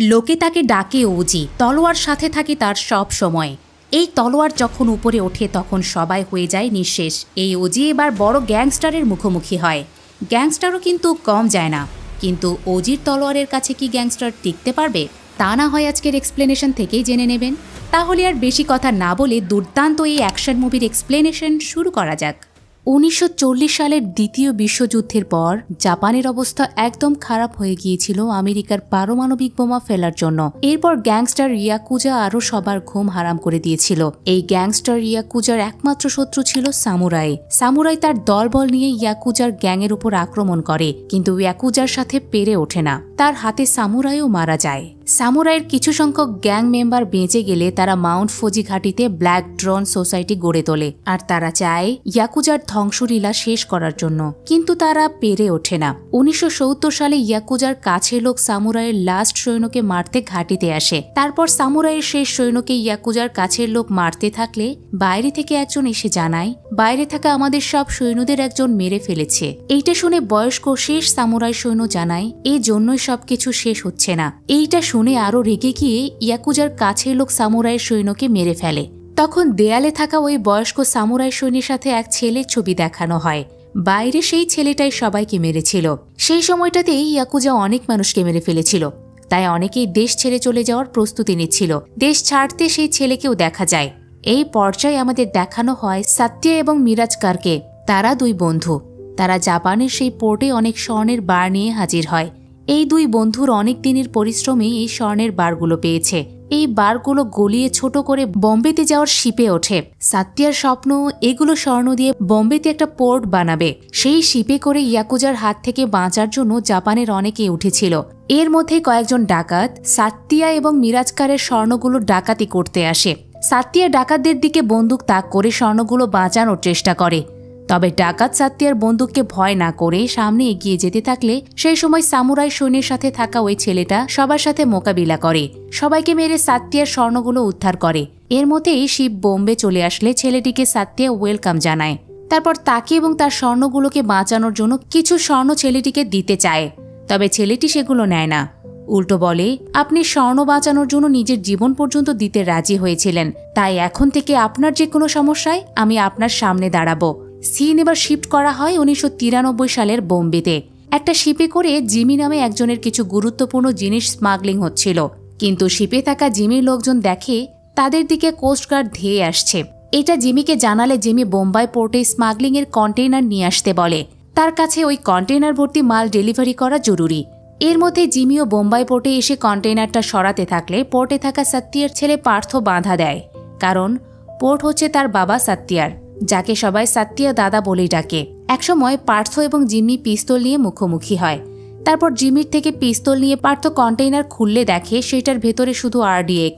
লোকে তাকে ডাকে ওজি। তলোয়ার সাথে থাকে তার সব সময়। এই তলোয়ার যখন উপরে ওঠে তখন সবাই হয়ে যায় নিঃশেষ। এই ওজি এবার বড় গ্যাংস্টারের মুখোমুখি হয়। গ্যাংস্টারও কিন্তু কম যায় না, কিন্তু ওজির তলোয়ারের কাছে কি গ্যাংস্টার টিকতে পারবে? তা না হয় আজকের এক্সপ্লেনেশন থেকেই জেনে নেবেন। তাহলে আর বেশি কথা না বলে দুর্দান্ত এই অ্যাকশন মুভির এক্সপ্লেনেশন শুরু করা যাক। 1940 সালের দ্বিতীয় বিশ্বযুদ্ধের পর জাপানের অবস্থা একদম খারাপ হয়ে গিয়েছিল আমেরিকার পারমাণবিক বোমা ফেলার জন্য। এরপর গ্যাংস্টার ইয়াকুজা আরও সবার ঘুম হারাম করে দিয়েছিল। এই গ্যাংস্টার ইয়াকুজার একমাত্র শত্রু ছিল সামুরাই। সামুরাই তার দলবল নিয়ে ইয়াকুজার গ্যাংয়ের উপর আক্রমণ করে, কিন্তু ইয়াকুজার সাথে পেরে ওঠে না। তার হাতে সামুরাইও মারা যায়। সামুরাইয়ের কিছু সংখ্যক গ্যাং মেম্বার বেঁচে গেলে তারা মাউন্ট ফুজি ঘাটিতে ব্ল্যাক ড্রন সোসাইটি গড়ে তোলে, আর তারা চায় ইয়াকুজার ধ্বংসলীলা শেষ করার জন্য, কিন্তু তারা পেরে ওঠে না। 1970 সালে ইয়াকুজার কাছের লোক সামুরাইয়ের লাস্ট সৈন্যকে মারতে ঘাটিতে আসে। তারপর সামুরাইয়ের শেষ সৈন্যকে ইয়াকুজার কাছের লোক মারতে থাকলে বাইরে থেকে একজন এসে জানায়, বাইরে থাকা আমাদের সব সৈন্যদের একজন মেরে ফেলেছে। এইটা শুনে বয়স্ক শেষ সামুরাই সৈন্য জানায়, এই জন্যই সবকিছু শেষ হচ্ছে না। এইটা শুনে আরো রেগে গিয়ে ইয়াকুজার কাছের লোক সামুরাইয়ের সৈন্যকে মেরে ফেলে। তখন দেয়ালে থাকা ওই বয়স্ক সামুরাই সৈন্যের সাথে এক ছেলের ছবি দেখানো হয়। বাইরে সেই ছেলেটাই সবাইকে মেরেছিল। সেই সময়টাতেই ইয়াকুজা অনেক মানুষকে মেরে ফেলেছিল, তাই অনেকেই দেশ ছেড়ে চলে যাওয়ার প্রস্তুতি নিচ্ছিল। দেশ ছাড়তে সেই ছেলেকেও দেখা যায়। এই পর্যায়ে আমাদের দেখানো হয় সাত্যা এবং মিরাজকারকে। তারা দুই বন্ধু। তারা জাপানের সেই পোর্টে অনেক স্বর্ণের বার নিয়ে হাজির হয়। এই দুই বন্ধুর অনেক দিনের পরিশ্রমে এই স্বর্ণের বারগুলো পেয়েছে। এই বারগুলো গলিয়ে ছোট করে বোম্বেতে যাওয়ার শিপে ওঠে। সাত্যার স্বপ্ন এগুলো স্বর্ণ দিয়ে বোম্বেতে একটা পোর্ট বানাবে। সেই শিপে করে ইয়াকুজার হাত থেকে বাঁচার জন্য জাপানের অনেকে উঠেছিল। এর মধ্যে কয়েকজন ডাকাত সাত্যা এবং মিরাজকারের স্বর্ণগুলো ডাকাতি করতে আসে। সাত্যা ডাকাতদের দিকে বন্দুক তাক করে স্বর্ণগুলো বাঁচানোর চেষ্টা করে। তবে ডাকাত সাত্যার বন্দুককে ভয় না করে সামনে এগিয়ে যেতে থাকলে সেই সময় সামুরাই সৈন্যের সাথে থাকা ওই ছেলেটা সবার সাথে মোকাবিলা করে, সবাইকে মেরে সাত্যার স্বর্ণগুলো উদ্ধার করে। এর মধ্যেই শিপ বোম্বে চলে আসলে ছেলেটিকে সাত্যা ওয়েলকাম জানায়। তারপর তাকে এবং তার স্বর্ণগুলোকে বাঁচানোর জন্য কিছু স্বর্ণ ছেলেটিকে দিতে চায়, তবে ছেলেটি সেগুলো নেয় না। উল্টো বলে, আপনি স্বর্ণ বাঁচানোর জন্য নিজের জীবন পর্যন্ত দিতে রাজি হয়েছিলেন, তাই এখন থেকে আপনার যে কোনো সমস্যায় আমি আপনার সামনে দাঁড়াবো। সিন এবার শিফট করা হয় 1993 সালের বোম্বেতে। একটা শিপে করে জিমি নামে একজনের কিছু গুরুত্বপূর্ণ জিনিস স্মাগলিং হচ্ছিল, কিন্তু শিপে থাকা জিমির লোকজন দেখে তাদের দিকে কোস্টগার্ড ধেয়ে আসছে। এটা জিমিকে জানালে জিমি বোম্বাই পোর্টে স্মাগলিং এর কন্টেইনার নিয়ে আসতে বলে। তার কাছে ওই কন্টেইনার ভর্তি মাল ডেলিভারি করা জরুরি। এর মধ্যে জিমিও বোম্বাই পোর্টে এসে কন্টেইনারটা সরাতে থাকলে পোর্টে থাকা সাত্যার ছেলে পার্থ বাধা দেয়, কারণ পোর্ট হচ্ছে তার বাবা সাত্যার, যাকে সবাই সাত্যা দাদা বলেই ডাকে। একসময় পার্থ এবং জিমি পিস্তল নিয়ে মুখোমুখি হয়। তারপর জিমির থেকে পিস্তল নিয়ে পার্থ কন্টেইনার খুললে দেখে সেটার ভেতরে শুধু RDX।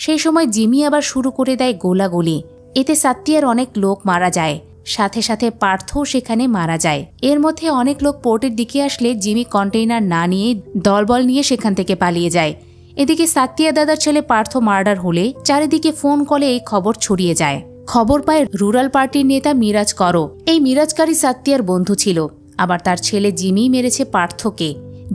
সেই সময় জিমি আবার শুরু করে দেয় গোলাগুলি। এতে সাত্যার অনেক লোক মারা যায়, সাথে সাথে পার্থও সেখানে মারা যায়। এর মধ্যে অনেক লোক পোর্টের দিকে আসলে জিমি কন্টেইনার না নিয়ে দলবল নিয়ে সেখান থেকে পালিয়ে যায়। এদিকে সাত্যা দাদার ছেলে পার্থ মার্ডার হলে চারিদিকে ফোন কলে এই খবর ছড়িয়ে যায়। খবর পায় রুরাল পার্টির নেতা মিরাজ করো। এই মিরাজকারী সাত্যার বন্ধু ছিল, আবার তার ছেলে জিমি মেরেছে পার্থকে।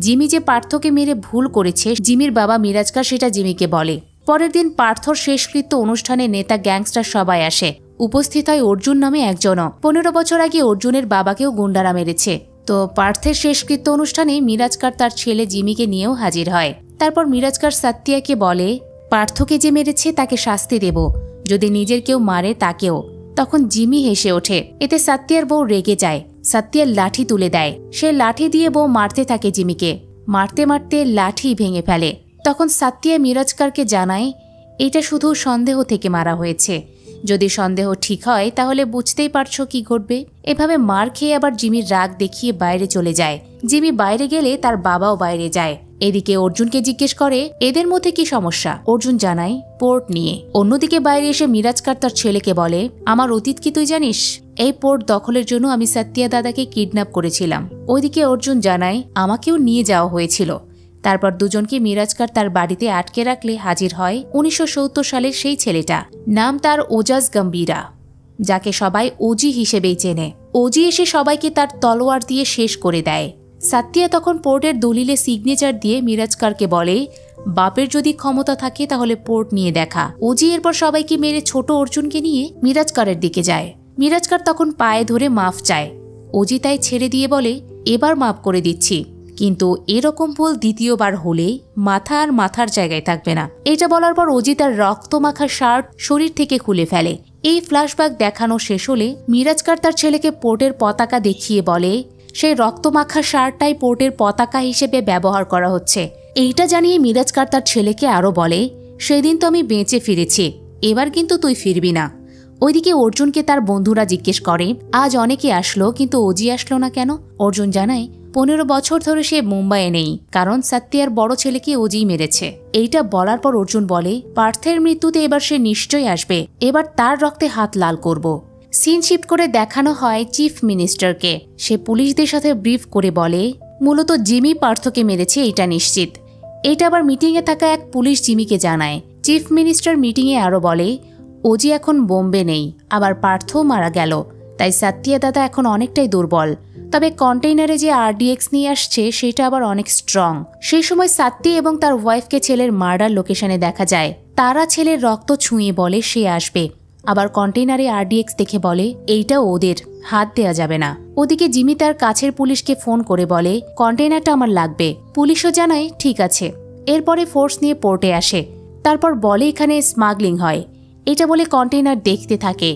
জিমি যে পার্থকে মেরে ভুল করেছে জিমির বাবা মিরাজকার সেটা জিমিকে বলে। পরের দিন পার্থর শেষকৃত্য অনুষ্ঠানে নেতা গ্যাংস্টার সবাই আসে। উপস্থিত হয় অর্জুন নামে একজনও। 15 বছর আগে অর্জুনের বাবাকেও গুন্ডারা মেরেছে। তো পার্থের শেষকৃত্য অনুষ্ঠানে মিরাজকার তার ছেলে জিমিকে নিয়েও হাজির হয়। তারপর মিরাজকার সাত্যাকে বলে, পার্থকে যে মেরেছে তাকে শাস্তি দেব, যদি নিজের কেউ মারে তাকেও। তখন জিমি হেসে ওঠে। এতে সাত্যার বউ রেগে যায়। সাত্যার লাঠি তুলে দেয়। সে লাঠি দিয়ে বউ মারতে থাকে জিমিকে। মারতে মারতে লাঠি ভেঙে ফেলে। তখন সাত্যার মিরাজকারকে জানায়, এটা শুধু সন্দেহ থেকে মারা হয়েছে, যদি সন্দেহ ঠিক হয় তাহলে বুঝতেই পারছো কি ঘটবে। এভাবে মার খেয়ে আবার জিমির রাগ দেখিয়ে বাইরে চলে যায়। জিমি বাইরে গেলে তার বাবাও বাইরে যায়। এদিকে অর্জুনকে জিজ্ঞেস করে এদের মধ্যে কি সমস্যা। অর্জুন জানায় পোর্ট নিয়ে। অন্যদিকে বাইরে এসে মিরাজকার তার ছেলেকে বলে, আমার অতীত কি তুই জানিস? এই পোর্ট দখলের জন্য আমি সাত্যা দাদাকে কিডন্যাপ করেছিলাম। ওইদিকে অর্জুন জানায় আমাকেও নিয়ে যাওয়া হয়েছিল। তারপর দুজনকে মিরাজকার তার বাড়িতে আটকে রাখলে হাজির হয় 1970 সালের সেই ছেলেটা। নাম তার ওজাজ গম্ভীরা, যাকে সবাই ওজি হিসেবেই চেনে। ওজি এসে সবাইকে তার তলোয়ার দিয়ে শেষ করে দেয়। সাতিয়া তখন পোর্টের দলিলে সিগনেচার দিয়ে মিরাজকারকে বলে, বাপের যদি ক্ষমতা থাকে তাহলে পোর্ট নিয়ে দেখা। ওজি এরপর সবাইকে মেরে ছোট অর্জুনকে নিয়ে মিরাজকারের দিকে যায়। মিরাজকার তখন পায়ে ধরে মাফ চায়। ওজি তাই ছেড়ে দিয়ে বলে, এবার মাফ করে দিচ্ছি, কিন্তু এরকম ভুল দ্বিতীয়বার হলে মাথা আর মাথার জায়গায় থাকবে না। এটা বলার পর ওজি তার রক্তমাখা শার্ট শরীর থেকে খুলে ফেলে। এই ফ্ল্যাশব্যাক দেখানো শেষ হলে মিরাজকার তার ছেলেকে পোর্টের পতাকা দেখিয়ে বলে, সেই রক্তমাখা শার্টটাই পোর্টের পতাকা হিসেবে ব্যবহার করা হচ্ছে। এইটা জানিয়ে মিরাজকার তার ছেলেকে আরও বলে, সেদিন তো আমি বেঁচে ফিরেছি, এবার কিন্তু তুই ফিরবি না। ওইদিকে অর্জুনকে তার বন্ধুরা জিজ্ঞেস করে, আজ অনেকে আসলো কিন্তু ওজি আসলো না কেন? অর্জুন জানায়, 15 বছর ধরে সে মুম্বাইয়ে নেই, কারণ সাত্যার বড় ছেলেকে ওজিই মেরেছে। এইটা বলার পর অর্জুন বলে, পার্থের মৃত্যুতে এবার সে নিশ্চয়ই আসবে, এবার তার রক্তে হাত লাল করব। সিন শিফট করে দেখানো হয় চিফ মিনিস্টারকে। সে পুলিশদের সাথে ব্রিফ করে বলে, মূলত জিমি পার্থকে মেরেছে এটা নিশ্চিত। এটা আবার মিটিংয়ে থাকা এক পুলিশ জিমিকে জানায়। চিফ মিনিস্টার মিটিংয়ে আরও বলে, ওজি এখন বোম্বে নেই, আবার পার্থও মারা গেল, তাই সাতিয়া দাদা এখন অনেকটাই দুর্বল। তবে কন্টেইনারে যে RDX নিয়ে আসছে সেটা আবার অনেক স্ট্রং। সেই সময় সাত্তি এবং তার ওয়াইফকে ছেলের মার্ডার লোকেশনে দেখা যায়। তারা ছেলের রক্ত ছুঁয়ে বলে সে আসবে, আবার কন্টেইনারে RDX দেখে বলে এইটা ওদের, হাত দেয়া যাবে না। ওদিকে জিমি তার কাছের পুলিশকে ফোন করে বলে, কন্টেইনারটা আমার লাগবে। পুলিশও জানায় ঠিক আছে। এরপরে ফোর্স নিয়ে পোর্টে আসে, তারপর বলে এখানে স্মাগলিং হয়। এটা বলে কন্টেইনার দেখতে থাকে।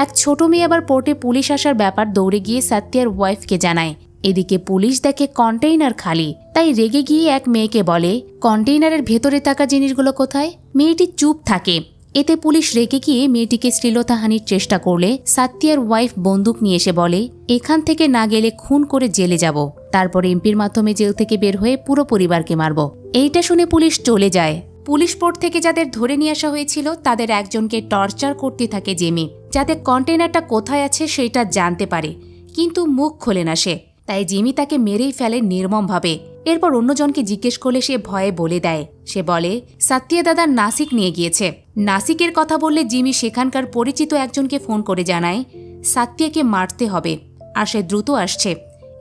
এক ছোট মেয়ে আবার পোর্টে পুলিশ আসার ব্যাপার দৌড়ে গিয়ে সাত্যার ওয়াইফকে জানায়। এদিকে পুলিশ দেখে কন্টেইনার খালি, তাই রেগে গিয়ে এক মেয়েকে বলে, কন্টেইনারের ভেতরে থাকা জিনিসগুলো কোথায়? মেয়েটি চুপ থাকে। এতে পুলিশ রেগে গিয়ে মেয়েটিকে শ্লীলতাহানির চেষ্টা করলে সাত্যার ওয়াইফ বন্দুক নিয়ে এসে বলে, এখান থেকে না গেলে খুন করে জেলে যাব, তারপর এমপির মাধ্যমে জেল থেকে বের হয়ে পুরো পরিবারকে মারব। এইটা শুনে পুলিশ চলে যায়। পুলিশ পোর্ট থেকে যাদের ধরে নিয়ে আসা হয়েছিল তাদের একজনকে টর্চার করতে থাকে জিমি, যাতে কন্টেইনারটা কোথায় আছে সেটা জানতে পারে, কিন্তু মুখ খোলে না সে। তাই জিমি তাকে মেরেই ফেলে নির্মমভাবে। এরপর অন্যজনকে জিজ্ঞেস করলে সে ভয়ে বলে দেয়। সে বলে সাত্তিয়া দাদার নাসিক নিয়ে গিয়েছে। নাসিকের কথা বললে জিমি সেখানকার পরিচিত একজনকে ফোন করে জানায় সাত্তিয়াকে মারতে হবে, আর সে দ্রুত আসছে।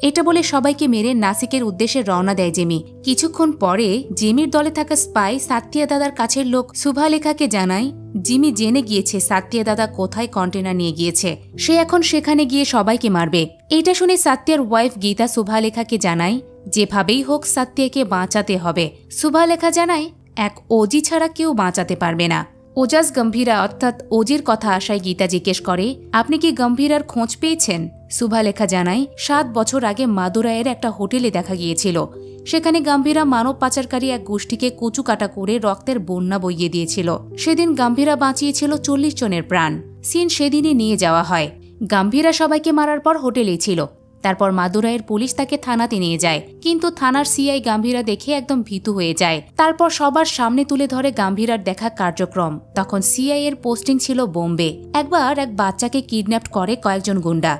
এটা বলে সবাইকে মেরে নাসিকের উদ্দেশ্যে রওনা দেয় জিমি। কিছুক্ষণ পরে জিমির দলে থাকা স্পাই সাত্তিয়া দাদার কাছের লোক শুভালেখাকে জানায় জিমি জেনে গিয়েছে সাত্তিয়া দাদা কোথায় কন্টেনার নিয়ে গিয়েছে, সে এখন সেখানে গিয়ে সবাইকে মারবে। এটা শুনে সাত্যার ওয়াইফ গীতা শুভালেখাকে জানায় যেভাবেই হোক সাত্যাকে বাঁচাতে হবে। শুভালেখা জানায় এক ওজি ছাড়া কেউ বাঁচাতে পারবে না। ওজাস গম্ভীরা অর্থাৎ ওজির কথা আশায় গীতা জিজ্ঞেস করে, আপনি কি গম্ভীরার খোঁজ পেয়েছেন? শুভালেখা জানায় 7 বছর আগে মাদুরাইয়ের একটা হোটেলে দেখা গিয়েছিল। সেখানে গম্ভীরা মানব পাচারকারী এক গোষ্ঠীকে কুচু কাটা করে রক্তের বন্যা বইয়ে দিয়েছিল। সেদিন গম্ভীরা বাঁচিয়েছিল 40 জনের প্রাণ। সিন সেদিনই নিয়ে যাওয়া হয়। গম্ভীরা সবাইকে মারার পর হোটেলেই ছিল। তারপর মাদুরাইয়ের পুলিশ তাকে থানাতে নিয়ে যায়, কিন্তু থানার সিআই গম্ভীরা দেখে একদম ভীতু হয়ে যায়। তারপর সবার সামনে তুলে ধরে গম্ভীরার দেখা কার্যক্রম। তখন সিআই এর পোস্টিং ছিল বোম্বে। একবার এক বাচ্চাকে কিডন্যাপ করে কয়েকজন গুন্ডা।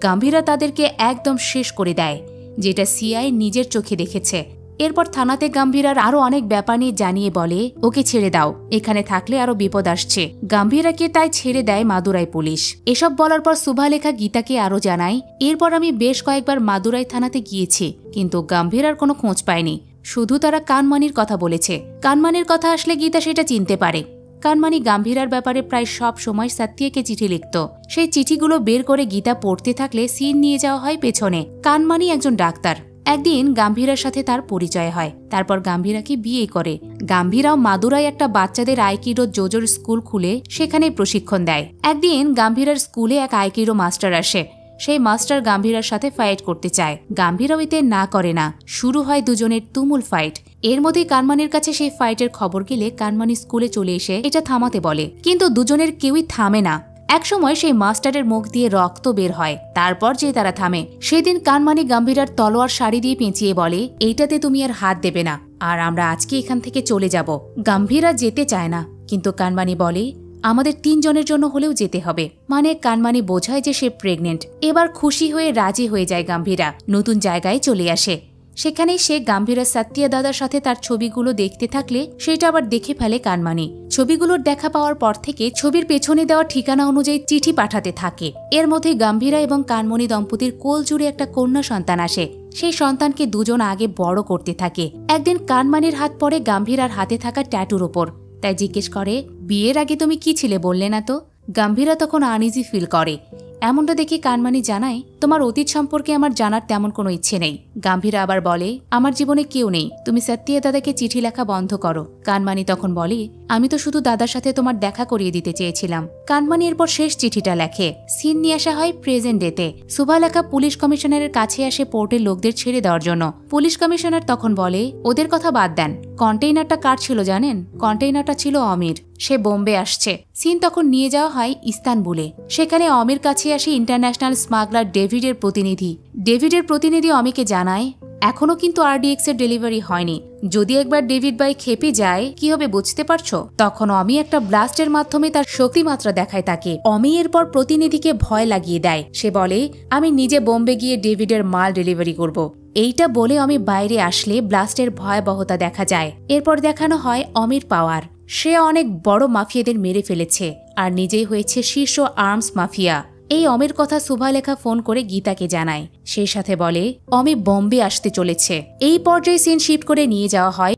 গম্ভীরা তাদেরকে একদম শেষ করে দেয়, যেটা সিআই নিজের চোখে দেখেছে। এরপর থানাতে গম্ভীরার আরো অনেক ব্যাপার নিয়ে জানিয়ে বলে ওকে ছেড়ে দাও, এখানে থাকলে আরো বিপদ আসছে। গম্ভীরাকে তাই ছেড়ে দেয় মাদুরাই পুলিশ। এসব বলার পর শুভালেখা গীতাকে আরো জানায়, এরপর আমি বেশ কয়েকবার মাদুরাই থানাতে গিয়েছি, কিন্তু গম্ভীরার কোনো খোঁজ পাইনি। শুধু তারা কানমানির কথা বলেছে। কানমানির কথা আসলে গীতা সেটা চিনতে পারে। কানমানি গম্ভীরার ব্যাপারে প্রায় সব সময় সাত্যাকে চিঠি লিখত। সেই চিঠিগুলো বের করে গীতা পড়তে থাকলে সিন নিয়ে যাওয়া হয় পেছনে। কানমানি একজন ডাক্তার। একদিন গম্ভীরার সাথে তার পরিচয় হয়। তারপর গম্ভীরাকে বিয়ে করে। গম্ভীরাও মাদুরাই একটা বাচ্চাদের আইকিডো জোজোর স্কুল খুলে সেখানে প্রশিক্ষণ দেয়। একদিন গম্ভীরার স্কুলে এক আইকিডো মাস্টার আসে। সেই মাস্টার গম্ভীরার সাথে ফাইট করতে চায়। গম্ভীরাও এতে না করে না। শুরু হয় দুজনের তুমুল ফাইট। এর মধ্যেই কানমানির কাছে সেই ফাইটের খবর গেলে কানমানি স্কুলে চলে এসে এটা থামাতে বলে, কিন্তু দুজনের কেউই থামে না। একসময় সেই মাস্টারের মুখ দিয়ে রক্ত বের হয়। তারপর যে তারা থামে। সেদিন কানমানি গম্ভীরার তলোয়ার শাড়ি দিয়ে পেঁচিয়ে বলে, এইটাতে তুমি আর হাত দেবে না, আর আমরা আজকে এখান থেকে চলে যাব। গম্ভীরা যেতে চায় না, কিন্তু কানমানি বলে আমাদের 3 জনের জন্য হলেও যেতে হবে। মানে কানমানি বোঝায় যে সে প্রেগনেন্ট। এবার খুশি হয়ে রাজি হয়ে যায় গম্ভীরা। নতুন জায়গায় চলে আসে। সেখানেই সে গম্ভীরা সাত্তিয়া দাদার সাথে তার ছবিগুলো দেখতে থাকলে সেটা আবার দেখে ফেলে কানমানি। ছবিগুলোর দেখা পাওয়ার পর থেকে ছবির পেছনে দেওয়া ঠিকানা অনুযায়ী চিঠি পাঠাতে থাকে। এর মধ্যে গম্ভীরা এবং কানমণি দম্পতির কোল জুড়ে একটা কন্যা সন্তান আসে। সেই সন্তানকে দুজন আগে বড় করতে থাকে। একদিন কানমানির হাত পড়ে গাম্ভীরার হাতে থাকা ট্যাটুর ওপর। তাই জিজ্ঞেস করে, বিয়ের আগে তুমি কি ছিলে বললে না তো? গাম্ভীরা তখন আনইজি ফিল করে। এমনটা দেখে কানমানি জানায়, তোমার অতীত সম্পর্কে আমার জানার তেমন কোনো ইচ্ছে নেই। গাম্ভীরা আবার বলে, আমার জীবনে কেউ নেই, তুমি সত্যিয়া দাদাকে চিঠি লেখা বন্ধ করো। কানমানি তখন বলে, আমি তো শুধু দাদার সাথে তোমার দেখা করিয়ে দিতে চেয়েছিলাম। কানমানি এরপর শেষ চিঠিটা লেখে। সিন নিয়ে আসা হয় প্রেজেন্ট ডেতে। সুভালেখা পুলিশ কমিশনারের কাছে আসে পোর্টের লোকদের ছেড়ে দেওয়ার জন্য। পুলিশ কমিশনার তখন বলে, ওদের কথা বাদ দেন, কন্টেইনারটা কার ছিল জানেন? কন্টেইনারটা ছিল অমির। সে বোম্বে আসছে। সিন তখন নিয়ে যাওয়া হয় ইস্তানবুলে। সেখানে অমির কাছে আসে ইন্টারন্যাশনাল স্মাগলার ডেভিডের প্রতিনিধি। ডেভিডের প্রতিনিধি অমিকে জানায়, এখনো কিন্তু RDX এর ডেলিভারি হয়নি। যদি একবার ডেভিড ভাই খেপে যায় কি হবে বুঝতে পারছো? তখন অমি একটা ব্লাস্টের মাধ্যমে তার শক্তিমাত্রা দেখায় তাকে। অমি এরপর প্রতিনিধিকে ভয় লাগিয়ে দেয়। সে বলে, আমি নিজে বোম্বে গিয়ে ডেভিডের মাল ডেলিভারি করব। এইটা বলে অমি বাইরে আসলে ব্লাস্টের ভয়াবহতা দেখা যায়। এরপর দেখানো হয় অমির পাওয়ার। সে অনেক বড় মাফিয়াদের মেরে ফেলেছে আর নিজেই হয়েছে শীর্ষ আর্মস মাফিয়া। এই অমির কথা সুভালেখা ফোন করে গীতাকে জানায়। সেই সাথে বলে, অমি বোম্বে আসতে চলেছে। এই পর্যায়ে সিন শিফট করে নিয়ে যাওয়া হয়।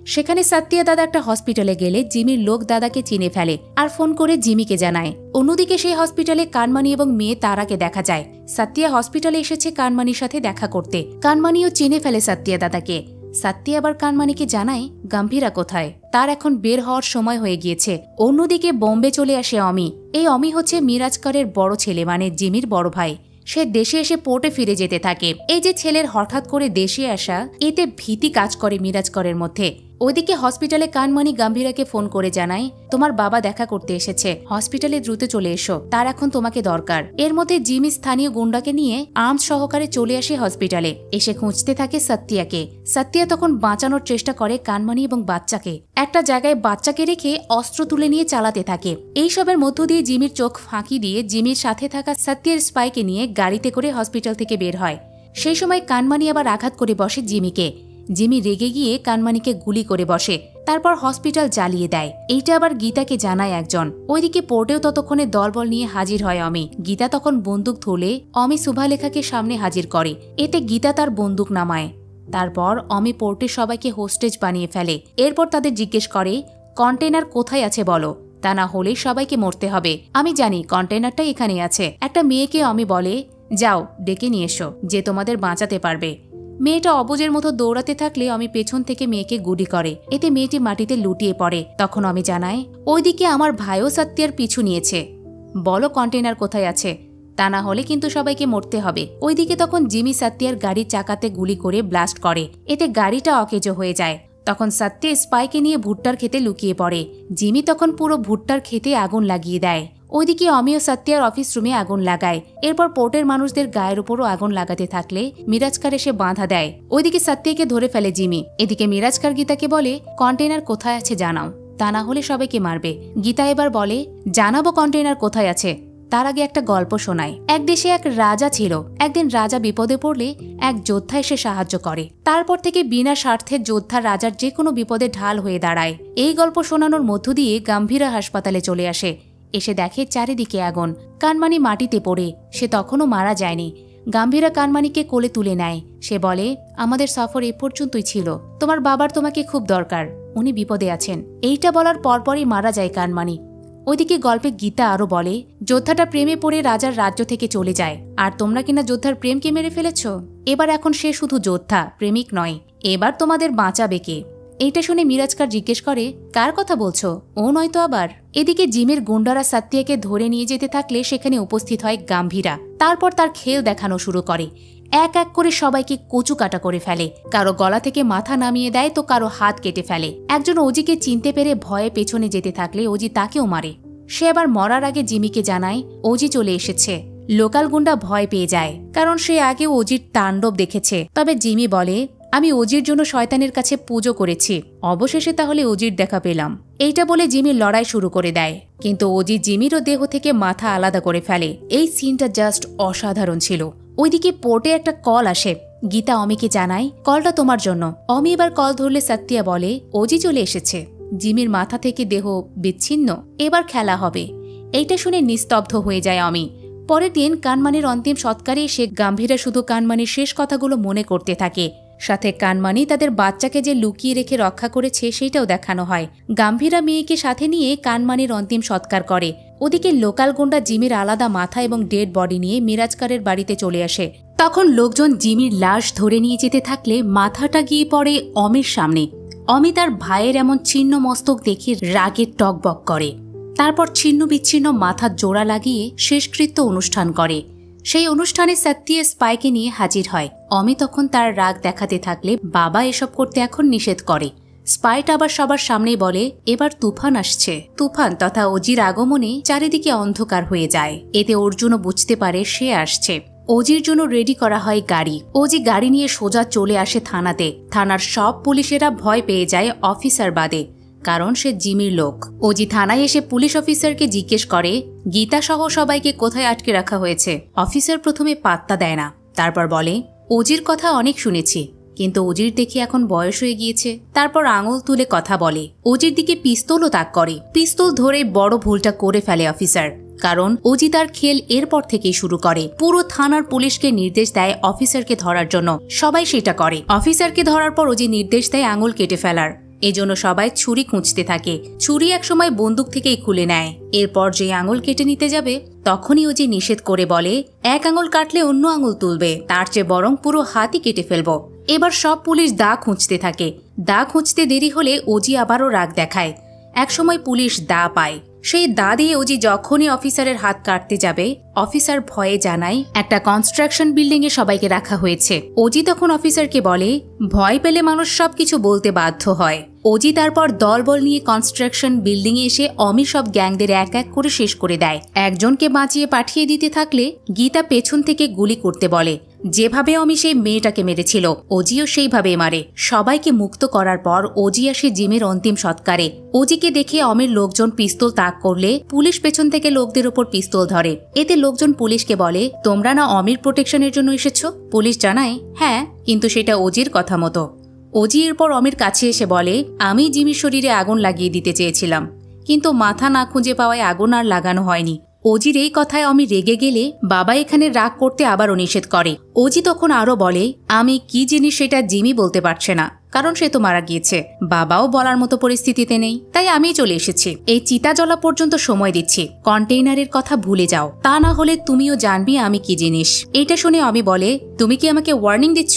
সেখানে সত্যিয়া দাদা একটা হসপিটালে গেলে জিমির লোক দাদাকে চিনে ফেলে আর ফোন করে জিমিকে জানায়। অন্যদিকে সেই হসপিটালে কানমানি এবং মেয়ে তারাকে দেখা যায়। সত্যিয়া হসপিটালে এসেছে কানমানির সাথে দেখা করতে। কানমানিও চিনে ফেলে সত্যিয়া দাদাকে। সত্যি আবার কানমানিকে জানায়, গাম্ভীরা কোথায়? তার এখন বের হওয়ার সময় হয়ে গিয়েছে। অন্যদিকে বোম্বে চলে আসে অমি। এই অমি হচ্ছে মিরাজকরের বড় ছেলে, মানে জিমির বড় ভাই। সে দেশে এসে পোর্টে ফিরে যেতে থাকে। এই যে ছেলের হঠাৎ করে দেশে আসা, এতে ভীতি কাজ করে মিরাজকরের মধ্যে। ওইদিকে হসপিটালে কানমানি গাম্ভীরাকে ফোন করে জানায়, তোমার বাবা দেখা করতে এসেছে, হসপিটালে দ্রুত চলে এসো, তার এখন তোমাকে দরকার। এর মধ্যে জিমি স্থানীয় গুন্ডাকে নিয়ে আর্মস সহকারে চলে আসে হসপিটালে। এসে খুঁজতে থাকে সত্যিয়াকে। সত্যিয়া তখন বাঁচানোর চেষ্টা করে কানমানি এবং বাচ্চাকে। একটা জায়গায় বাচ্চাকে রেখে অস্ত্র তুলে নিয়ে চালাতে থাকে। এইসবের মধ্য দিয়ে জিমির চোখ ফাঁকি দিয়ে জিমির সাথে থাকা সত্যিয়ার স্পাইকে নিয়ে গাড়িতে করে হসপিটাল থেকে বের হয়। সেই সময় কানমানি আবার আঘাত করে বসে জিমিকে। জিমি রেগে গিয়ে কানমানিকে গুলি করে বসে। তারপর হসপিটাল জ্বালিয়ে দেয়। এইটা আবার গীতাকে জানায় একজন। ওইদিকে পোর্টেও ততক্ষণে দলবল নিয়ে হাজির হয় অমি। গীতা তখন বন্দুক ধরলে অমি সুভালেখাকে সামনে হাজির করে। এতে গীতা তার বন্দুক নামায়। তারপর অমি পোর্টের সবাইকে হোস্টেজ বানিয়ে ফেলে। এরপর তাদের জিজ্ঞেস করে, কন্টেনার কোথায় আছে বলো, তা না হলে সবাইকে মরতে হবে। আমি জানি কন্টেনারটা এখানে আছে। একটা মেয়েকে অমি বলে, যাও ডেকে নিয়ে এসো, যে তোমাদের বাঁচাতে পারবে। মেয়েটা অবুজের মতো দৌড়াতে থাকলে অমি পেছন থেকে মেয়েকে গুলি করে। এতে মেয়েটি মাটিতে লুটিয়ে পড়ে। তখন অমি জানায়, ওইদিকে আমার ভাইও সত্যিয়ার পিছু নিয়েছে। বলো কন্টেনার কোথায় আছে, তা না হলে কিন্তু সবাইকে মরতে হবে। ওইদিকে তখন জিমি সত্যিয়ার গাড়ির চাকাতে গুলি করে ব্লাস্ট করে। এতে গাড়িটা অকেজো হয়ে যায়। তখন সত্যি স্পাইকে নিয়ে ভুট্টার খেতে লুকিয়ে পড়ে। জিমি তখন পুরো ভুট্টার খেতে আগুন লাগিয়ে দেয়। ওইদিকে অমিও সত্যিয়ার অফিস রুমে আগুন লাগায়। এরপর পোর্টের মানুষদের গায়ের উপরও আগুন লাগাতে থাকলে মিরাজকার এসে বাঁধা দেয়। ওইদিকে সত্যিয়াকে ধরে ফেলে জিমি। এদিকে মিরাজকার গীতাকে বলে, কন্টেনার কোথায় আছে জানাও, তা না হলে সবাইকে মারবে। গীতা এবার বলে, জানাবো কন্টেনার কোথায় আছে, তার আগে একটা গল্প শোনায়। এক দেশে এক রাজা ছিল। একদিন রাজা বিপদে পড়লে এক যোদ্ধা এসে সাহায্য করে। তারপর থেকে বিনা স্বার্থে যোদ্ধা রাজার যে কোনো বিপদে ঢাল হয়ে দাঁড়ায়। এই গল্প শোনানোর মধ্য দিয়ে গাম্ভীরা হাসপাতালে চলে আসে। এসে দেখে চারিদিকে আগুন। কানমানি মাটিতে পড়ে। সে তখনও মারা যায়নি। গাম্ভীরা কানমানিকে কোলে তুলে নেয়। সে বলে, আমাদের সফর এ পর্যন্তই ছিল, তোমার বাবার তোমাকে খুব দরকার, উনি বিপদে আছেন। এইটা বলার পরপরই মারা যায় কানমানি। ওইদিকে গল্পে গীতা আরো বলে, যোদ্ধাটা প্রেমে পড়ে রাজার রাজ্য থেকে চলে যায়, আর তোমরা কিনা যোদ্ধার প্রেমকে মেরে ফেলেছ। এবার এখন সে শুধু যোদ্ধা, প্রেমিক নয়। এবার তোমাদের বাঁচাবে কে? এইটা শুনে মিরাজকার জিজ্ঞেস করে, কার কথা বলছো? ও নয়তো আবার। এদিকে জিমের গুন্ডারা সত্যিয়াকে ধরে নিয়ে যেতে থাকলে সেখানে উপস্থিত হয় গাম্ভীরা। তারপর তার খেল দেখানো শুরু করে। এক এক করে সবাইকে কচু কাটা করে ফেলে। কারো গলা থেকে মাথা নামিয়ে দেয় তো কারো হাত কেটে ফেলে। একজন অজিকে চিনতে পেরে ভয়ে পেছনে যেতে থাকলে অজি তাকেও মারে। সে আবার মরার আগে জিমিকে জানায়, অজি চলে এসেছে। লোকাল গুন্ডা ভয় পেয়ে যায়, কারণ সে আগে অজির তাণ্ডব দেখেছে। তবে জিমি বলে, আমি অজির জন্য শয়তানের কাছে পুজো করেছি, অবশেষে তাহলে অজির দেখা পেলাম। এইটা বলে জিমি লড়াই শুরু করে দেয়, কিন্তু অজি জিমিরও দেহ থেকে মাথা আলাদা করে ফেলে। এই সিনটা জাস্ট অসাধারণ ছিল। ওইদিকে পোর্টে একটা কল আসে। গীতা অমিকে জানায়, কলটা তোমার জন্য। অমি এবার কল ধরলে সত্যিয়া বলে, অজি চলে এসেছে। জিমির মাথা থেকে দেহ বিচ্ছিন্ন, এবার খেলা হবে। এইটা শুনে নিস্তব্ধ হয়ে যায় অমি। পরের দিন কানমানির অন্তিম সৎকারে এসে গাম্ভীরা শুধু কানমানির শেষ কথাগুলো মনে করতে থাকে। সাথে কানমানি তাদের বাচ্চাকে যে লুকিয়ে রেখে রক্ষা করেছে সেটাও দেখানো হয়। গাম্ভীরা মেয়েকে সাথে নিয়ে কানমানির অন্তিম সৎকার করে। ওদিকে লোকাল গুন্ডা জিমির আলাদা মাথা এবং ডেড বডি নিয়ে মিরাজকারের বাড়িতে চলে আসে। তখন লোকজন জিমির লাশ ধরে নিয়ে যেতে থাকলে মাথাটা গিয়ে পড়ে অমির সামনে। অমি তার ভাইয়ের এমন ছিন্ন মস্তক দেখে রাগে টকবক করে। তারপর ছিন্ন বিচ্ছিন্ন মাথার জোড়া লাগিয়ে শেষকৃত্য অনুষ্ঠান করে। সেই অনুষ্ঠানে সত্যি স্পাইকে নিয়ে হাজির হয়। অমি তখন তার রাগ দেখাতে থাকলে বাবা এসব করতে এখন নিষেধ করে। স্পাইট আবার সবার সামনেই বলে, এবার তুফান আসছে। তুফান তথা অজির আগমনে চারিদিকে অন্ধকার হয়ে যায়। এতে অর্জুনও বুঝতে পারে সে আসছে। অজির জন্য রেডি করা হয় গাড়ি। অজি গাড়ি নিয়ে সোজা চলে আসে থানাতে। থানার সব পুলিশেরা ভয় পেয়ে যায় অফিসার বাদে, কারণ সে জিমির লোক। অজি থানায় এসে পুলিশ অফিসারকে জিজ্ঞেস করে গীতা সহ সবাইকে কোথায় আটকে রাখা হয়েছে। অফিসার প্রথমে পাত্তা দেয় না, তারপর বলে অজির কথা অনেক শুনেছি, কিন্তু অজির দেখে এখন বয়স হয়ে গিয়েছে। তারপর আঙুল তুলে কথা বলে। অজির দিকে পিস্তলও তাক করে। পিস্তল ধরে বড় ভুলটা করে ফেলে অফিসার, কারণ অজি তার খেল এরপর থেকেই শুরু করে। পুরো থানার পুলিশকে নির্দেশ দেয় অফিসারকে ধরার জন্য। সবাই সেটা করে। অফিসারকে ধরার পর অজি নির্দেশ দেয় আঙুল কেটে ফেলার। এজন্য সবাই ছুরি খুঁজতে থাকে। ছুরি একসময় বন্দুক থেকেই খুলে নেয়। এরপর যে আঙুল কেটে নিতে যাবে তখনই অজি নিষেধ করে বলে, এক আঙুল কাটলে অন্য আঙুল তুলবে, তার চেয়ে বরং পুরো হাতই কেটে ফেলবো। এবার সব পুলিশ দা খুঁজতে থাকে। দা খুঁজতে দেরি হলে অজি আবারও রাগ দেখায়। একসময় পুলিশ দা পায়। সেই দা দিয়ে অজি যখনই অফিসারের হাত কাটতে যাবে, অফিসার ভয়ে জানায় একটা কনস্ট্রাকশন বিল্ডিং এ সবাইকে রাখা হয়েছে। অজি তখন অফিসারকে বলে, ভয় পেলে মানুষ সবকিছু বলতে বাধ্য হয়। অজি তারপর দলবল নিয়ে কনস্ট্রাকশন বিল্ডিং এ এসে অমির সব গ্যাংদের এক এক করে শেষ করে দেয়। একজনকে বাঁচিয়ে পাঠিয়ে দিতে থাকলে গীতা পেছন থেকে গুলি করতে বলে। যেভাবে অমি সেই মেয়েটাকে মেরেছিল অজিও সেইভাবে মারে। সবাইকে মুক্ত করার পর অজি আসে জিমের অন্তিম সৎকারে। অজিকে দেখে অমির লোকজন পিস্তল তাক করলে পুলিশ পেছন থেকে লোকদের ওপর পিস্তল ধরে। এতে লোকজন পুলিশকে বলে, তোমরা না অমির প্রোটেকশনের জন্য এসেছ? পুলিশ জানায়, হ্যাঁ, কিন্তু সেটা অজির কথা মতো। অজি এরপর অমির কাছে এসে বলে, আমি জিমির শরীরে আগুন লাগিয়ে দিতে চেয়েছিলাম, কিন্তু মাথা না খুঁজে পাওয়ায় আগুন আর লাগানো হয়নি। অজির এই কথায় অমি রেগে গেলে বাবা এখানে রাগ করতে আবারও নিষেধ করে। অজি তখন আরো বলে, আমি কি জিনিস সেটা জিমি বলতে পারছে না, কারণ সে তো মারা গিয়েছে। বাবাও বলার মতো পরিস্থিতিতে নেই, তাই আমি চলে এসেছি। এই চিতা জ্বলা পর্যন্ত সময় দিচ্ছি। কন্টেইনারের কথা ভুলে যাও, তা না হলে তুমিও জানবি আমি কি জিনিস। এটা শুনে অমি বলে, তুমি কি আমাকে ওয়ার্নিং দিচ্ছ?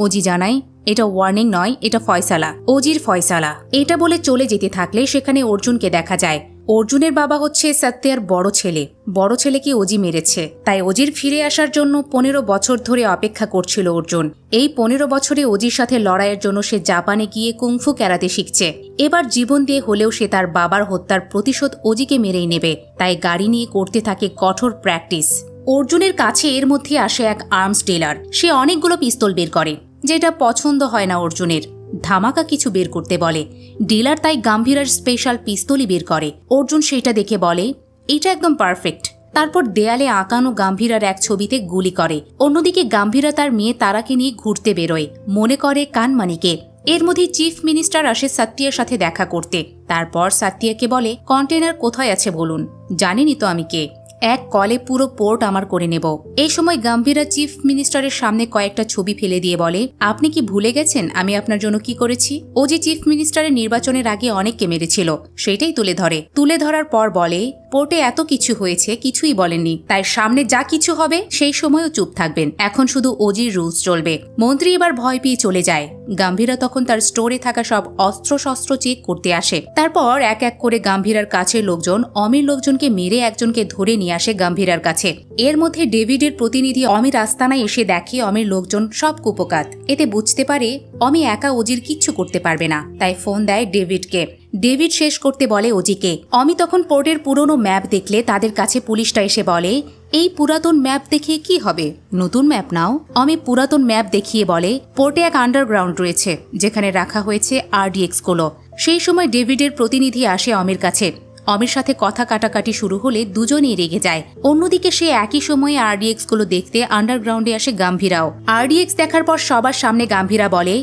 অজি জানায়, এটা ওয়ার্নিং নয়, এটা ফয়সালা, অজির ফয়সালা। এটা বলে চলে যেতে থাকলে সেখানে অর্জুনকে দেখা যায়। অর্জুনের বাবা হচ্ছে সত্যের বড় ছেলে। বড় ছেলেকে অজি মেরেছে, তাই অজির ফিরে আসার জন্য 15 বছর ধরে অপেক্ষা করছিল অর্জুন। এই 15 বছরে অজির সাথে লড়াইয়ের জন্য সে জাপানে গিয়ে কুংফু ক্যারাতে শিখছে। এবার জীবন দিয়ে হলেও সে তার বাবার হত্যার প্রতিশোধ অজিকে মেরেই নেবে, তাই গাড়ি নিয়ে করতে থাকে কঠোর প্র্যাকটিস। অর্জুনের কাছে এর মধ্যে আসে এক আর্মস ডিলার। সে অনেকগুলো পিস্তল বের করে, যেটা পছন্দ হয় না অর্জুনের। ধামাকা কিছু বের করতে বলে। ডিলার তাই গাম্ভীরার স্পেশাল পিস্তলই বের করে। অর্জুন সেটা দেখে বলে, এটা একদম পারফেক্ট। তারপর দেয়ালে আঁকানো গাম্ভীরার এক ছবিতে গুলি করে। অন্যদিকে গাম্ভীরা তার মেয়ে তারাকে নিয়ে ঘুরতে বেরোয়, মনে করে কানমানিকে। এর মধ্যে চিফ মিনিস্টার আসে সাত্তিয়ার সাথে দেখা করতে। তারপর সাত্তিয়াকে বলে, কন্টেনার কোথায় আছে বলুন, জানেনই তো আমি কে। এক কলে পুরো পোর্ট আমার করে নেব। এই সময় গাম্ভীরা চিফ মিনিস্টারের সামনে কয়েকটা ছবি ফেলে দিয়ে বলে, আপনি কি ভুলে গেছেন আমি আপনার জন্য কি করেছি? ও যে চিফ মিনিস্টারের নির্বাচনের আগে অনেককে মেরেছিল সেটাই তুলে ধরে। তুলে ধরার পর বলে, পোর্টে এত কিছু হয়েছে কিছুই বলেননি, তাই সামনে যা কিছু হবে সেই সময়ও চুপ থাকবেন। এখন শুধু অজির রুলস চলবে। মন্ত্রী এবার ভয় পেয়ে চলে যায়। গাম্ভীরা তখন তার স্টোরে থাকা সব অস্ত্র শস্ত্র চেক করতে আসে। তারপর এক এক করে গাম্ভীরার কাছের লোকজন অমির লোকজনকে মেরে একজনকে ধরে নিয়ে আসে গাম্ভীরার কাছে। এর মধ্যে ডেভিডের প্রতিনিধি অমির আস্তানায় এসে দেখে অমির লোকজন সব কুপকাত। এতে বুঝতে পারে অমি একা অজির কিচ্ছু করতে পারবে না, তাই ফোন দেয় ডেভিডকে। ডেভিড শেষ করতে বলে অজিকে। অমি তখন পোর্টের পুরনো ম্যাপ দেখলে তাদের কাছে পুলিশটা এসে বলে, এই পুরাতন ম্যাপ দেখিয়ে কি হবে, নতুন ম্যাপ নাও। অমি পুরাতন ম্যাপ দেখিয়ে বলে, পোর্টে এক আন্ডারগ্রাউন্ড রয়েছে যেখানে রাখা হয়েছে RDX গুলো। সেই সময় ডেভিডের প্রতিনিধি আসে অমির কাছে। অমির সাথে কথা কাটাকাটি শুরু হলে দুজনেই রেগে যায়। অন্যদিকে সে একই সময়ে RDX গুলো দেখতে আন্ডারগ্রাউন্ডে আসে গাম্ভীরাও। RDX দেখার পর সবার সামনে গাম্ভীরা বলে,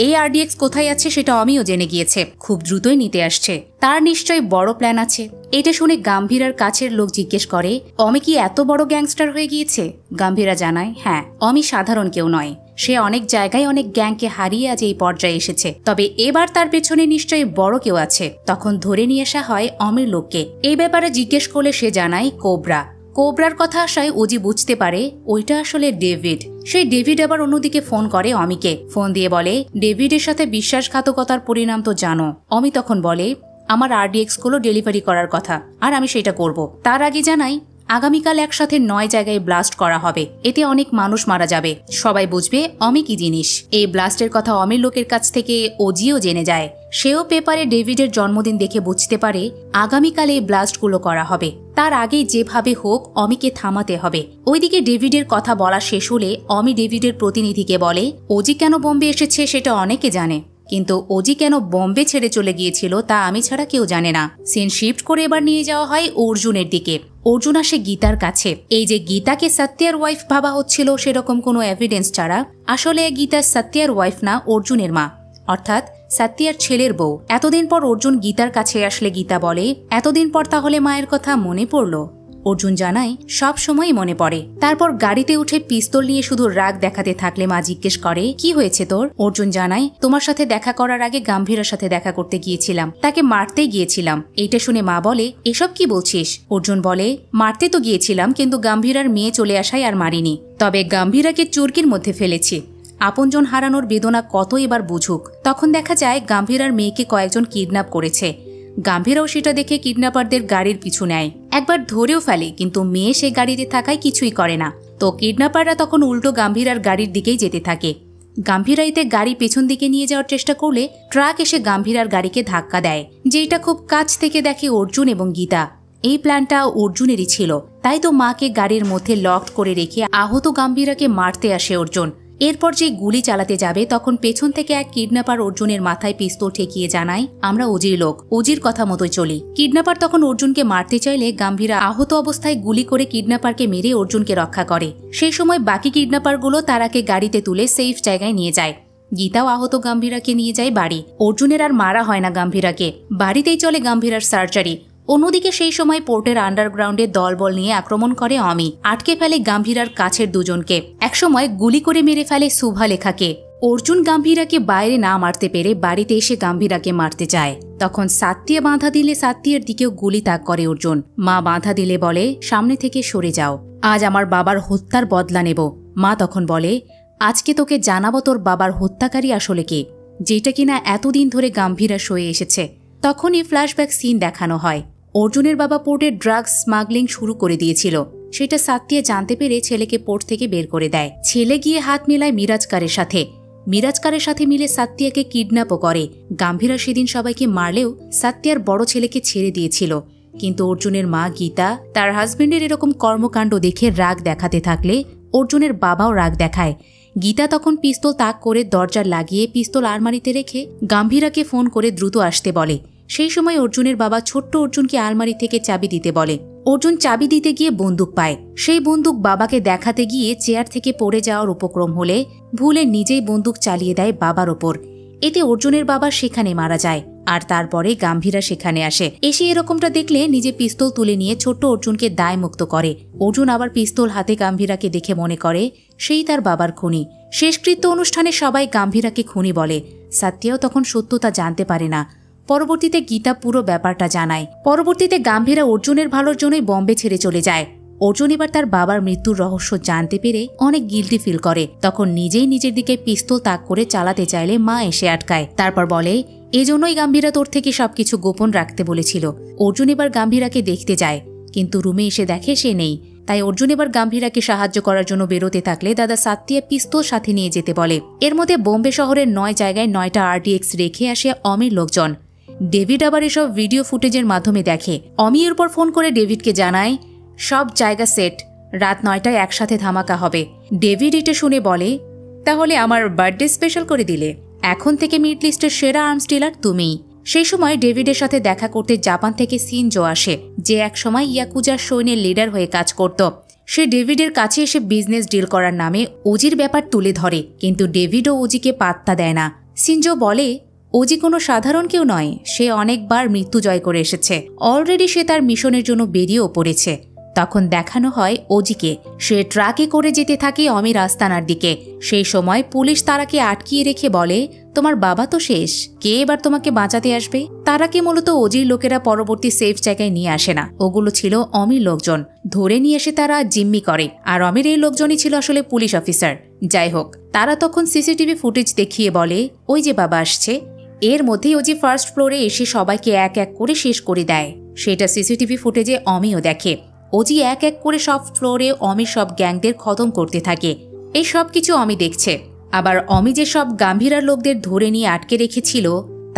এই আরডিএক্স কোথায় আছে সেটা অমিও জেনে গিয়েছে, খুব দ্রুতই নিতে আসছে। তার নিশ্চয়ই বড় প্ল্যান আছে। এটা শুনে গাম্ভীরার কাছের লোক জিজ্ঞেস করে, অমি কি এত বড় গ্যাংস্টার হয়ে গিয়েছে? গাম্ভীরা জানায়, হ্যাঁ, অমি সাধারণ কেউ নয়। সে অনেক জায়গায় অনেক গ্যাংকে হারিয়ে আজ এই পর্যায়ে এসেছে, তবে এবার তার পেছনে নিশ্চয়ই বড় কেউ আছে। তখন ধরে নিয়ে আসা হয় অমির লোককে। এই ব্যাপারে জিজ্ঞেস করলে সে জানায় কোবরা। কোবরার কথা আসায় ওজি বুঝতে পারে ওইটা আসলে ডেভিড। সেই ডেভিড আবার অন্যদিকে ফোন করে অমিকে। ফোন দিয়ে বলে, ডেভিডের সাথে বিশ্বাসঘাতকতার পরিণাম তো জানো। অমি তখন বলে, আমার আরডিএক্স গুলো ডেলিভারি করার কথা, আর আমি সেটা করব। তার আগে জানাই, আগামীকাল একসাথে 9 জায়গায় ব্লাস্ট করা হবে। এতে অনেক মানুষ মারা যাবে, সবাই বুঝবে অমি কি জিনিস। এই ব্লাস্টের কথা অমির লোকের কাছ থেকে ওজিও জেনে যায়। সেও পেপারে ডেভিডের জন্মদিন দেখে বুঝতে পারে আগামীকাল এই ব্লাস্টগুলো করা হবে। তার আগেই যেভাবে হোক অমিকে থামাতে হবে। ওইদিকে ডেভিডের কথা বলা শেষ হলে অমি ডেভিডের প্রতিনিধিকে বলে, ওজি কেন বোম্বে এসেছে সেটা অনেকে জানে, কিন্তু ওজি কেন বোম্বে ছেড়ে চলে গিয়েছিল তা আমি ছাড়া কেউ জানে না। সিন শিফট করে এবার নিয়ে যাওয়া হয় অর্জুনের দিকে। অর্জুন আসে গীতার কাছে। এই যে গীতাকে সত্যের ওয়াইফ ভাবা হচ্ছিল সেরকম কোনো এভিডেন্স ছাড়া, আসলে গীতা সত্যের ওয়াইফ না, অর্জুনের মা, অর্থাৎ সত্যের ছেলের বউ। এতদিন পর অর্জুন গীতার কাছে আসলে গীতা বলে, এতদিন পর তাহলে মায়ের কথা মনে পড়ল? অর্জুন জানায়, সব সময় মনে পড়ে। তারপর গাড়িতে উঠে পিস্তল নিয়ে শুধু রাগ দেখাতে থাকলে মা জিজ্ঞেস করে, কি হয়েছে তোর? অর্জুন জানায়, তোমার সাথে দেখা করার আগে গাম্ভীরার সাথে দেখা করতে গিয়েছিলাম, তাকে মারতে গিয়েছিলাম। এইটা শুনে মা বলে, এসব কি বলছিস? অর্জুন বলে, মারতে তো গিয়েছিলাম, কিন্তু গাম্ভীরার মেয়ে চলে আসায় আর মারিনি। তবে গাম্ভীরাকে চুরকির মধ্যে ফেলেছি। আপনজন হারানোর বেদনা কত এবার বুঝুক। তখন দেখা যায় গাম্ভীরার মেয়েকে কয়েকজন কিডন্যাপ করেছে। গাম্ভীরাও সেটা দেখে কিডন্যাপারদের গাড়ির পিছু নেয়, একবার ধরেও ফেলে, কিন্তু মেয়ে সে গাড়িতে থাকায় কিছুই করে না। তো কিডন্যাপাররা তখন উল্টো গাম্ভীরার গাড়ির দিকেই যেতে থাকে। গাম্ভীরাইতে গাড়ি পেছন দিকে নিয়ে যাওয়ার চেষ্টা করলে ট্রাক এসে গাম্ভীরার গাড়িকে ধাক্কা দেয়, যেটা খুব কাছ থেকে দেখে অর্জুন এবং গীতা। এই প্ল্যানটা অর্জুনেরই ছিল, তাই তো মাকে গাড়ির মধ্যে লকড করে রেখে আহত গাম্ভীরাকে মারতে আসে অর্জুন। এরপর যে গুলি চালাতে যাবে তখন পেছন থেকে এক কিডন্যাপার অর্জুনের মাথায় পিস্তল ঠেকিয়ে জানায়, আমরা ওজির লোক, ওজির কথা মতোই চলি। কিডন্যাপার তখন অর্জুনকে মারতে চাইলে গাম্ভীরা আহত অবস্থায় গুলি করে কিডন্যাপারকে মেরে অর্জুনকে রক্ষা করে। সেই সময় বাকি কিডন্যাপারগুলো তারাকে গাড়িতে তুলে সেফ জায়গায় নিয়ে যায়। গীতাও আহত গাম্ভীরাকে নিয়ে যায় বাড়ি। অর্জুনের আর মারা হয় না গাম্ভীরাকে, বাড়িতেই চলে গাম্ভীরার সার্জারি। অন্যদিকে সেই সময় পোর্টের আন্ডারগ্রাউন্ডে দলবল নিয়ে আক্রমণ করে অমি, আটকে ফেলে গাম্ভীরার কাছের দুজনকে। একসময় গুলি করে মেরে ফেলে শুভালেখাকে। অর্জুন গাম্ভীরাকে বাইরে না মারতে পেরে বাড়িতে এসে গাম্ভীরাকে মারতে চায়। তখন সাত্তিয়া বাঁধা দিলে সাত্তিয়ার দিকেও গুলি তাক করে অর্জুন। মা বাঁধা দিলে বলে, সামনে থেকে সরে যাও, আজ আমার বাবার হত্যার বদলা নেব। মা তখন বলে, আজকে তোকে জানাবো তোর বাবার হত্যাকারী আসলে কে, যেটা কিনা এতদিন ধরে গাম্ভীরা সয়ে এসেছে। তখনই ফ্ল্যাশব্যাক সিন দেখানো হয়। অর্জুনের বাবা পোর্টে ড্রাগস স্মাগলিং শুরু করে দিয়েছিল। সেটা সাত্তিয়া জানতে পেরে ছেলেকে পোর্ট থেকে বের করে দেয়। ছেলে গিয়ে হাত মেলায় মিরাজকারের সাথে। মিরাজকারের সাথে মিলে সাত্তিয়াকে কিডন্যাপও করে। গাম্ভীরা সেদিন সবাইকে মারলেও সাত্তিয়ার বড় ছেলেকে ছেড়ে দিয়েছিল। কিন্তু অর্জুনের মা গীতা তার হাজবেন্ডের এরকম কর্মকাণ্ড দেখে রাগ দেখাতে থাকলে অর্জুনের বাবাও রাগ দেখায়। গীতা তখন পিস্তল তাক করে দরজা লাগিয়ে পিস্তল আলমারিতে রেখে গাম্ভীরাকে ফোন করে দ্রুত আসতে বলে। সেই সময় অর্জুনের বাবা ছোট্ট অর্জুনকে আলমারি থেকে চাবি দিতে বলে। অর্জুন চাবি দিতে গিয়ে বন্দুক পায়। সেই বন্দুক বাবাকে দেখাতে গিয়ে চেয়ার থেকে পড়ে যাওয়ার উপক্রম হলে ভুলে নিজেই বন্দুক চালিয়ে দেয় বাবার ওপর। এতে অর্জুনের বাবা সেখানে মারা যায়। আর তারপরে গাম্ভীরা সেখানে আসে। এসে এরকমটা দেখলে নিজে পিস্তল তুলে নিয়ে ছোট্ট অর্জুনকে দায় মুক্ত করে। অর্জুন আবার পিস্তল হাতে গাম্ভীরাকে দেখে মনে করে সেই তার বাবার খুনি। শেষকৃত্য অনুষ্ঠানে সবাই গাম্ভীরাকে খুনি বলে। সাত্তিয়াও তখন সত্যতা জানতে পারে না। পরবর্তীতে গীতা পুরো ব্যাপারটা জানায়। পরবর্তীতে গাম্ভীরা অর্জুনের ভালোর জন্যই বম্বে ছেড়ে চলে যায়। অর্জুন এবার তার বাবার মৃত্যুর রহস্য জানতে পেরে অনেক গিল্টি ফিল করে। তখন নিজেই নিজের দিকে পিস্তল তাক করে চালাতে চাইলে মা এসে আটকায়। তারপর বলে, এজন্যই গাম্ভীরা তোর থেকে সবকিছু গোপন রাখতে বলেছিল। অর্জুন এবার গাম্ভীরাকে দেখতে যায়, কিন্তু রুমে এসে দেখে সে নেই। তাই অর্জুন এবার গাম্ভীরাকে সাহায্য করার জন্য বেরোতে থাকলে দাদা সাত্তিয়া পিস্তল সাথে নিয়ে যেতে বলে। এর মধ্যে বোম্বে শহরের 9 জায়গায় 9টা আরডিএক্স রেখে আসে অমির লোকজন। ডেভিড আবার এসব ভিডিও ফুটেজের মাধ্যমে দেখে। অমি এরপর ফোন করে ডেভিডকে জানায়, সব জায়গা সেট, রাত 9টায় একসাথে ধামাকা হবে। ডেভিড এটা শুনে বলে, তাহলে আমার বার্থডে স্পেশাল করে দিলে। এখন থেকে মিড লিস্টের সেরা আর্মস ডিলার তুমিই। সেই সময় ডেভিডের সাথে দেখা করতে জাপান থেকে সিনজো আসে, যে একসময় ইয়াকুজার সৈন্যের লিডার হয়ে কাজ করত। সে ডেভিডের কাছে এসে বিজনেস ডিল করার নামে ওজির ব্যাপার তুলে ধরে, কিন্তু ডেভিড ও ওজিকে পাত্তা দেয় না। সিনজো বলে ওজি কোনো সাধারণ কেউ নয়, সে অনেকবার মৃত্যু জয় করে এসেছে, অলরেডি সে তার মিশনের জন্য বেরিয়েও পড়েছে। তখন দেখানো হয় ওজিকে, সে ট্রাকে করে যেতে থাকে অমির আস্তানার দিকে। সেই সময় পুলিশ তারাকে আটকিয়ে রেখে বলে তোমার বাবা তো শেষ, কে এবার তোমাকে বাঁচাতে আসবে। তারাকে মূলত ওজির লোকেরা পরবর্তী সেফ জায়গায় নিয়ে আসে না, ওগুলো ছিল অমির লোকজন। ধরে নিয়ে এসে তারা জিম্মি করে, আর অমির এই লোকজনই ছিল আসলে পুলিশ অফিসার। যাই হোক, তারা তখন সিসিটিভি ফুটেজ দেখিয়ে বলে ওই যে বাবা আসছে। এর মধ্যেই ওজি ফার্স্ট ফ্লোরে এসে সবাইকে এক এক করে শেষ করে দেয়। সেটা সিসিটিভি ফুটেজে অমিও দেখে। ওজি এক এক করে সব ফ্লোরে অমির সব গ্যাংদের খতম করতে থাকে। এই সব কিছু অমি দেখছে। আবার অমি যে সব গাম্ভীরার লোকদের ধরে নিয়ে আটকে রেখেছিল,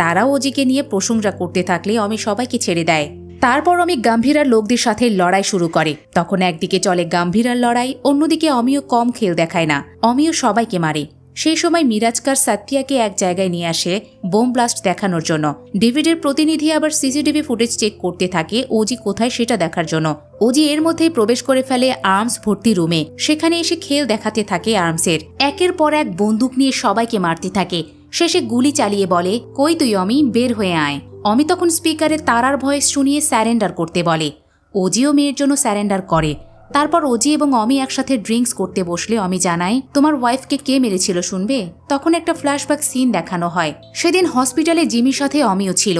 তারাও ওজিকে নিয়ে প্রশংসা করতে থাকলে অমি সবাইকে ছেড়ে দেয়। তারপর অমি গাম্ভীরার লোকদের সাথে লড়াই শুরু করে। তখন একদিকে চলে গাম্ভীরার লড়াই, অন্যদিকে অমিও কম খেল দেখায় না, অমিও সবাইকে মারে। সেই সময় মিরাজকার সাত্তিয়াকে এক জায়গায় নিয়ে আসে বোম ব্লাস্ট দেখানোর জন্য। ডেভিডের প্রতিনিধি আবার সিসিটিভি ফুটেজ চেক করতে থাকে ওজি কোথায় সেটা দেখার জন্য। ওজি এর মধ্যেই প্রবেশ করে ফেলে আর্মস ভর্তি রুমে। সেখানে এসে খেল দেখাতে থাকে আর্মসের। একের পর এক বন্দুক নিয়ে সবাইকে মারতে থাকে। শেষে গুলি চালিয়ে বলে কই তুই অমি, বের হয়ে আয়। অমি তখন স্পিকারে তারার ভয়েস শুনিয়ে স্যারেন্ডার করতে বলে। ওজিও মেয়ের জন্য স্যারেন্ডার করে। তারপর ওজি এবং অমি একসাথে ড্রিঙ্কস করতে বসলে অমি জানায় তোমার ওয়াইফকে কে মেরেছিল শুনবে। তখন একটা ফ্ল্যাশব্যাক সিন দেখানো হয়। সেদিন হসপিটালে জিমির সাথে অমিও ছিল।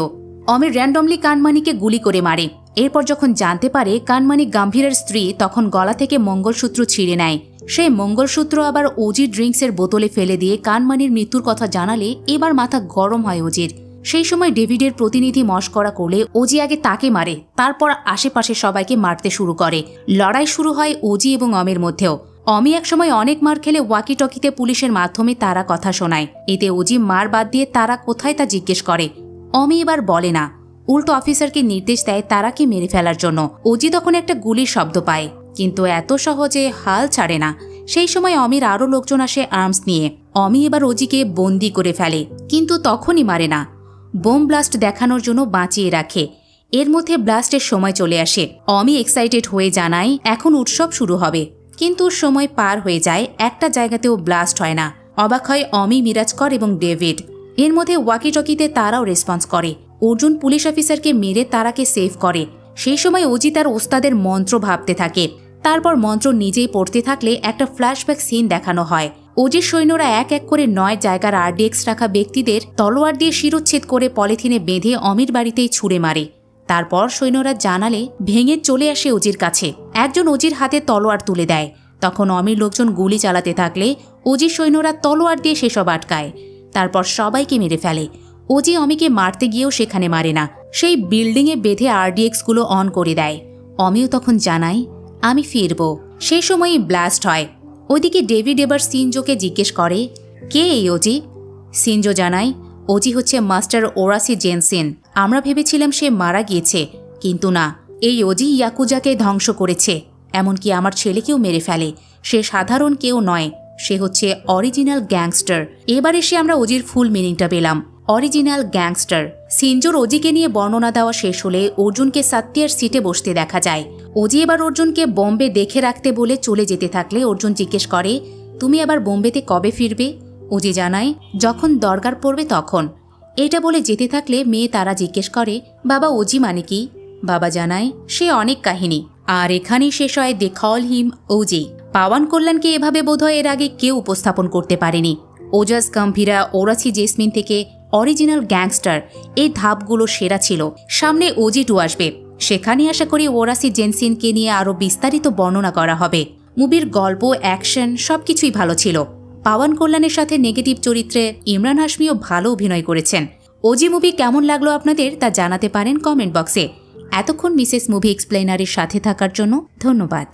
অমি র্যান্ডমলি কানমানিকে গুলি করে মারে। এরপর যখন জানতে পারে কানমানি গাম্ভীরের স্ত্রী, তখন গলা থেকে মঙ্গলসূত্র ছিঁড়ে নেয়। সেই মঙ্গলসূত্র আবার ওজি ড্রিঙ্কসের বোতলে ফেলে দিয়ে কানমানির মৃত্যুর কথা জানালে এবার মাথা গরম হয় ওজির। সেই সময় ডেভিডের প্রতিনিধি মশকরা করলে ওজি আগে তাকে মারে, তারপর আশেপাশে সবাইকে মারতে শুরু করে। লড়াই শুরু হয় ওজি এবং অমির মধ্যেও। অমি একসময় অনেক মার খেলে ওয়াকি টকিতে পুলিশের মাধ্যমে তারা কথা শোনায়। এতে ওজি মার বাদ দিয়ে তারা কোথায় তা জিজ্ঞেস করে। অমি এবার বলে না, উল্টো অফিসারকে নির্দেশ দেয় তারাকে মেরে ফেলার জন্য। ওজি তখন একটা গুলির শব্দ পায়, কিন্তু এত সহজে হাল ছাড়ে না। সেই সময় অমির আরও লোকজন আসে আর্মস নিয়ে। অমি এবার ওজিকে বন্দি করে ফেলে, কিন্তু তখনই মারে না, বোম ব্লাস্ট দেখানোর জন্য বাঁচিয়ে রাখে। এর মধ্যে ব্লাস্টের সময় চলে আসে। অমি এক্সাইটেড হয়ে জানায় এখন উৎসব শুরু হবে, কিন্তু সময় পার হয়ে যায়, একটা জায়গাতেও ব্লাস্ট হয় না। অবাক হয় অমি, মিরাজকর এবং ডেভিড। এর মধ্যে ওয়াকি টকিতে তারাও রেসপন্স করে। অর্জুন পুলিশ অফিসারকে মেরে তারাকে সেভ করে। সেই সময় ওজি তার ওস্তাদের মন্ত্র ভাবতে থাকে। তারপর মন্ত্র নিজেই পড়তে থাকলে একটা ফ্ল্যাশব্যাক সিন দেখানো হয়। ওজির সৈন্যরা এক এক করে 9 জায়গার আরডিএক্স রাখা ব্যক্তিদের তলোয়ার দিয়ে শিরোচ্ছেদ করে পলিথিনে বেঁধে অমির বাড়িতেই ছুঁড়ে মারে। তারপর সৈন্যরা জানালে ভেঙে চলে আসে ওজির কাছে। একজন ওজির হাতে তলোয়ার তুলে দেয়। তখন অমির লোকজন গুলি চালাতে থাকলে ওজির সৈন্যরা তলোয়ার দিয়ে সেসব আটকায়। তারপর সবাইকে মেরে ফেলে। ওজি অমিকে মারতে গিয়েও সেখানে মারে না, সেই বিল্ডিংয়ে বেঁধে আরডিএক্সগুলো অন করে দেয়। অমিও তখন জানায় আমি ফিরব। সেই সময়ই ব্লাস্ট হয়। ওইদিকে ডেভিড এবার সিনজোকে জিজ্ঞেস করে কে এই ওজি। সিনজো জানায় ওজি হচ্ছে মাস্টার ওরাসি জেনসেন। আমরা ভেবেছিলাম সে মারা গিয়েছে, কিন্তু না, এই ওজি ইয়াকুজাকে ধ্বংস করেছে, এমনকি আমার ছেলেকেও মেরে ফেলে। সে সাধারণ কেউ নয়, সে হচ্ছে অরিজিনাল গ্যাংস্টার। এবার এসে আমরা ওজির ফুল মিনিংটা পেলাম, অরিজিনাল গ্যাংস্টার। সিনজোর ওজিকে নিয়ে বর্ণনা দেওয়া শেষ হলে অর্জুনকে সাত্তিয়ার সিটে বসতে দেখা যায়। ওজি এবার অর্জুনকে বোম্বে দেখে রাখতে বলে চলে যেতে থাকলে অর্জুন জিজ্ঞেস করে তুমি আবার বোম্বেতে কবে ফিরবে। ওজি জানায় যখন দরকার পড়বে তখন। এটা বলে যেতে থাকলে মেয়ে তারা জিজ্ঞেস করে বাবা ওজি মানে কি। বাবা জানায় সে অনেক কাহিনী, আর এখানেই শেষ হয় দে কল হিম ওজি। পাওয়ান কল্যাণকে এভাবে বোধহয় এর আগে কেউ উপস্থাপন করতে পারেনি। ওজাস গাম্ভীরা, ওরাসি জেসমিন থেকে অরিজিনাল গ্যাংস্টার, এই ধাপগুলো সেরা ছিল। সামনে ওজি 2 আসবে, সেখানে আশা করি ওরাসি জেনসিনকে নিয়ে আরও বিস্তারিত বর্ণনা করা হবে। মুভির গল্প, অ্যাকশন সবকিছুই ভালো ছিল। পাওয়ান কল্যাণের সাথে নেগেটিভ চরিত্রে ইমরান হাশমিও ভালো অভিনয় করেছেন। ওজি মুভি কেমন লাগলো আপনাদের তা জানাতে পারেন কমেন্ট বক্সে। এতক্ষণ মিসেস মুভি এক্সপ্লেনারের সাথে থাকার জন্য ধন্যবাদ।